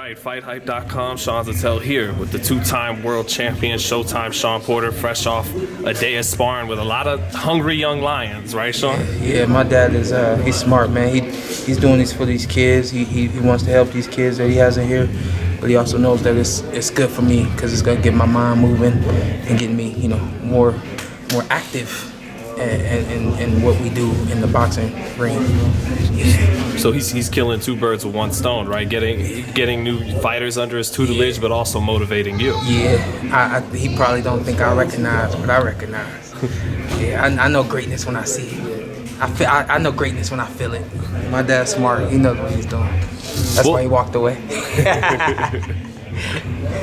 right, FightHype.com. Shawn Porter here with the two-time world champion, Showtime Shawn Porter, fresh off a day of sparring with a lot of hungry young lions, right, Shawn? Yeah, my dad is he's smart, man. He's doing this for these kids. He wants to help these kids that he has in here, but he also knows that it's good for me because it's gonna get my mind moving and getting me, more active in what we do in the boxing ring. Yeah. So he's killing two birds with one stone, right? Getting new fighters under his tutelage, but also motivating you. Yeah, he probably don't think I recognize, but I recognize. Yeah, I know greatness when I see it. I know greatness when I feel it. My dad's smart. He knows what he's doing. That's why he walked away.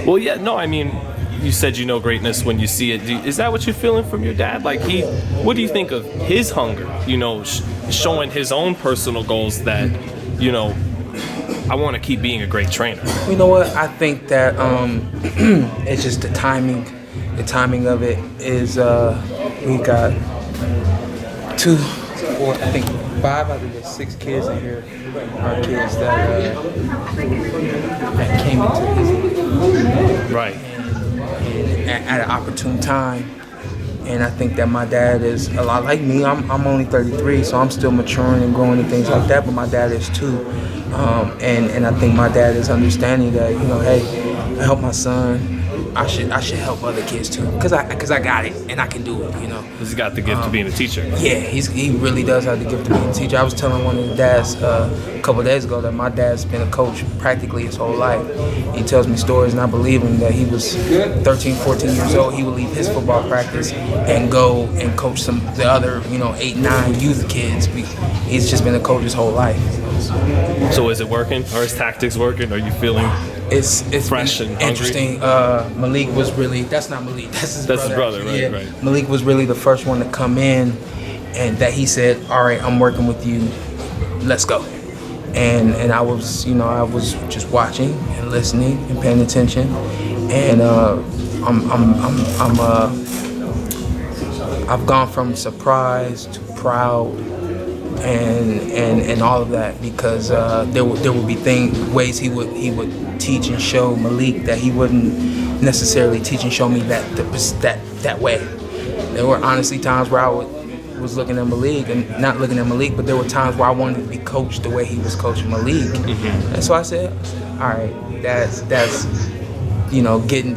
Well, yeah, no, I mean, you said you know greatness when you see it. Is that what you're feeling from your dad? Like, what do you think of his hunger? Showing his own personal goals that, I want to keep being a great trainer. You know what? I think that it's just the timing. The timing of it is we got 2, 4, I think 5 out of the 6 kids in here are kids that came into his right at an opportune time. And I think that my dad is a lot like me. I'm only 33, so I'm still maturing and growing and things like that, but my dad is too. And I think my dad is understanding that, hey, I help my son. I should help other kids too, cause I got it and I can do it. He's got the gift of being a teacher. Yeah, he really does have the gift of being a teacher. I was telling one of the dads a couple of days ago that my dad's been a coach practically his whole life. He tells me stories and I believe him that he was 13, 14 years old. He would leave his football practice and go and coach the other 8, 9 youth kids. He's just been a coach his whole life. So is it working? Are his tactics working? Are you feeling it's fresh and hungry? Interesting. Malik was really, that's not Malik, that's his brother, right, yeah. Right. Malik was really the first one to come in and that he said, all right, I'm working with you, let's go. And I was, I was just watching and listening and paying attention. And I've gone from surprise to proud and all of that because there would be ways he would teach and show Malik that he wouldn't necessarily teach and show me that way. There were honestly times where I was looking at Malik and not looking at Malik, but there were times where I wanted to be coached the way he was coaching Malik. Mm-hmm. And so I said, all right, that's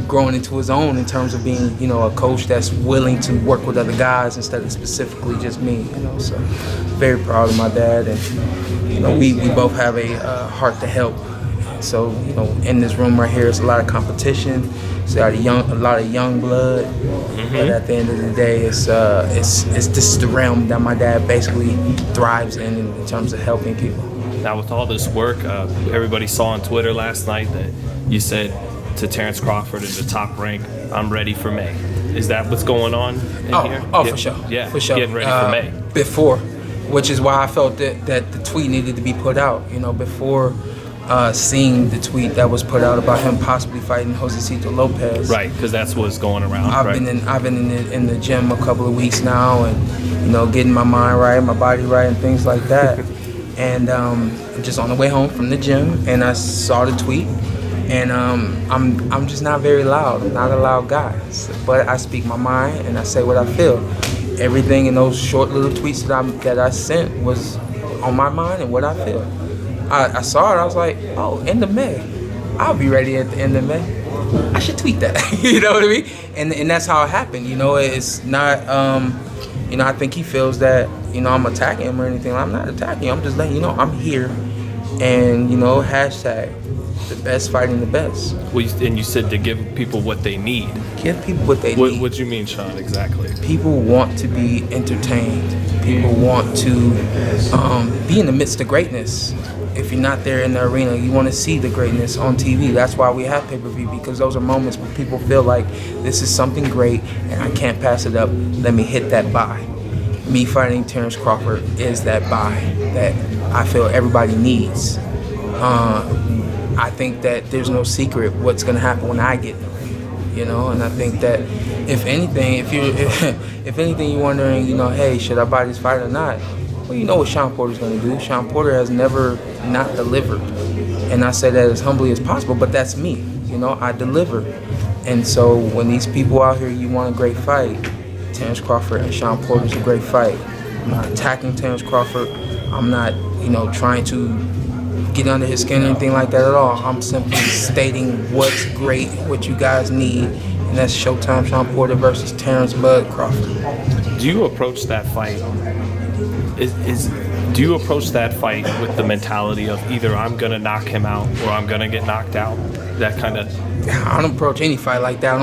growing into his own in terms of being, a coach that's willing to work with other guys instead of specifically just me, So very proud of my dad, and we both have a heart to help. So in this room right here, it's a lot of competition. It's a lot of young blood. Mm-hmm. But at the end of the day, this is the realm that my dad basically thrives in terms of helping people. Now, with all this work, everybody saw on Twitter last night that you said to Terence Crawford in the top rank, I'm ready for May. Is that what's going on in here? Oh, for sure. Yeah, for sure. Getting ready for May. Before, which is why I felt that the tweet needed to be put out. Before seeing the tweet that was put out about him possibly fighting Josecito Lopez. Right, because that's what's going around. I've been in the gym a couple of weeks now, and getting my mind right, my body right, and things like that. And just on the way home from the gym, and I saw the tweet. And I'm just not very loud. I'm not a loud guy, but I speak my mind and I say what I feel. Everything in those short little tweets that I sent was on my mind and what I feel. I saw it. I was like, oh, end of May. I'll be ready at the end of May. I should tweet that. You know what I mean? And that's how it happened. It's not. I think he feels that I'm attacking him or anything. I'm not attacking him. I'm just letting I'm here. And hashtag. The best fighting the best. Well, and you said to give people what they need. Give people what they need. What do you mean, Shawn, exactly? People want to be entertained. People want to be in the midst of greatness. If you're not there in the arena, you want to see the greatness on TV. That's why we have pay-per-view, because those are moments where people feel like this is something great and I can't pass it up. Let me hit that buy. Me fighting Terence Crawford is that buy that I feel everybody needs. I think that there's no secret what's going to happen when I get there, and I think that if anything, if anything you're wondering, hey, should I buy this fight or not? Well, you know what Shawn Porter's going to do. Shawn Porter has never not delivered. And I say that as humbly as possible, but that's me. You know, I deliver. And so when these people out here, you want a great fight, Terence Crawford and Shawn Porter is a great fight. I'm not attacking Terence Crawford. I'm not, trying to get under his skin or anything like that at all. I'm simply stating what's great, what you guys need, and that's Showtime Shawn Porter versus Terence Bud Crawford. Do you approach that fight? Do you approach that fight with the mentality of either I'm gonna knock him out or I'm gonna get knocked out? That kind of. I don't approach any fight like that.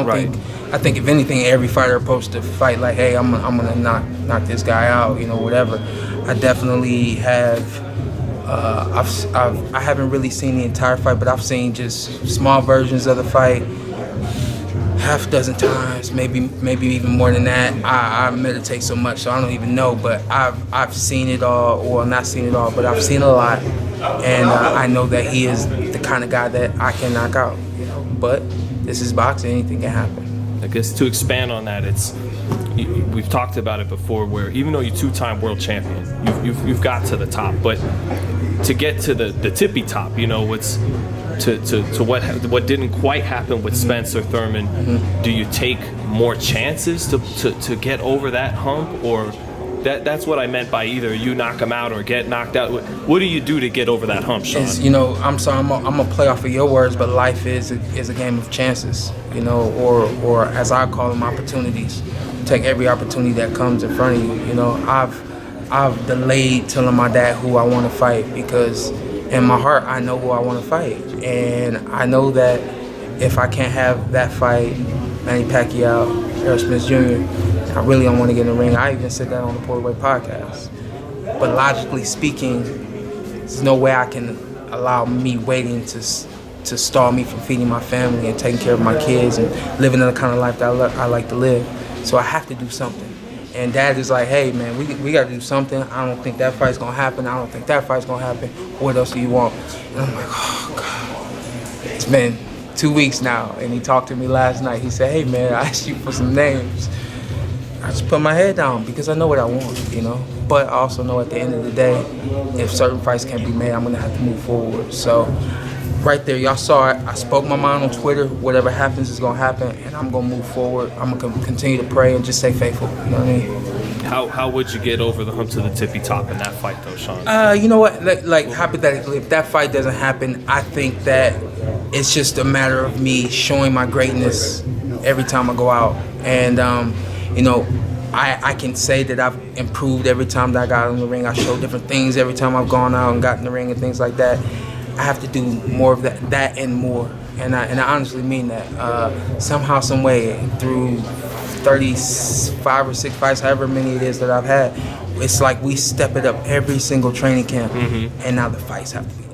I think if anything, every fighter approaches the fight like, hey, I'm gonna knock this guy out, whatever. I definitely have. I haven't really seen the entire fight, but I've seen just small versions of the fight, half a dozen times, maybe even more than that. I meditate so much, so I don't even know. But I've seen it all, or not seen it all, but I've seen a lot, and I know that he is the kind of guy that I can knock out. But this is boxing; anything can happen. I guess to expand on that, we've talked about it before, where even though you're two-time world champion, you've got to the top, but to get to the tippy top, what's to what didn't quite happen with Spencer Thurman. Mm-hmm. Do you take more chances to get over that hump, or that's what I meant by either you knock him out or get knocked out? What do you do to get over that hump, Shawn? I'm sorry, I'm gonna play off of your words, but life is a game of chances, or as I call them, opportunities. Take every opportunity that comes in front of you. I've delayed telling my dad who I want to fight because in my heart I know who I want to fight, and I know that if I can't have that fight, Manny Pacquiao, Errol Spence Jr., I really don't want to get in the ring. I even said that on the Porterway podcast. But logically speaking, there's no way I can allow me waiting to stall me from feeding my family and taking care of my kids and living the kind of life that I like to live. So I have to do something. And Dad is like, hey, man, we got to do something. I don't think that fight's going to happen. I don't think that fight's going to happen. What else do you want? And I'm like, oh, God. It's been 2 weeks now. And he talked to me last night. He said, hey, man, I asked you for some names. I just put my head down because I know what I want, But I also know at the end of the day, if certain fights can't be made, I'm going to have to move forward. So right there, y'all saw it. I spoke my mind on Twitter. Whatever happens is going to happen, and I'm going to move forward. I'm going to continue to pray and just stay faithful. You know what I mean? How would you get over the hump to the tippy top in that fight, though, Shawn? You know what? Like hypothetically, if that fight doesn't happen, I think that it's just a matter of me showing my greatness every time I go out. And, I can say that I've improved every time that I got in the ring. I show different things every time I've gone out and got in the ring and things like that. I have to do more of that and more, and I honestly mean that. Somehow, some way, through 35 or 6 fights, however many it is that I've had, it's like we step it up every single training camp, and now the fights have to be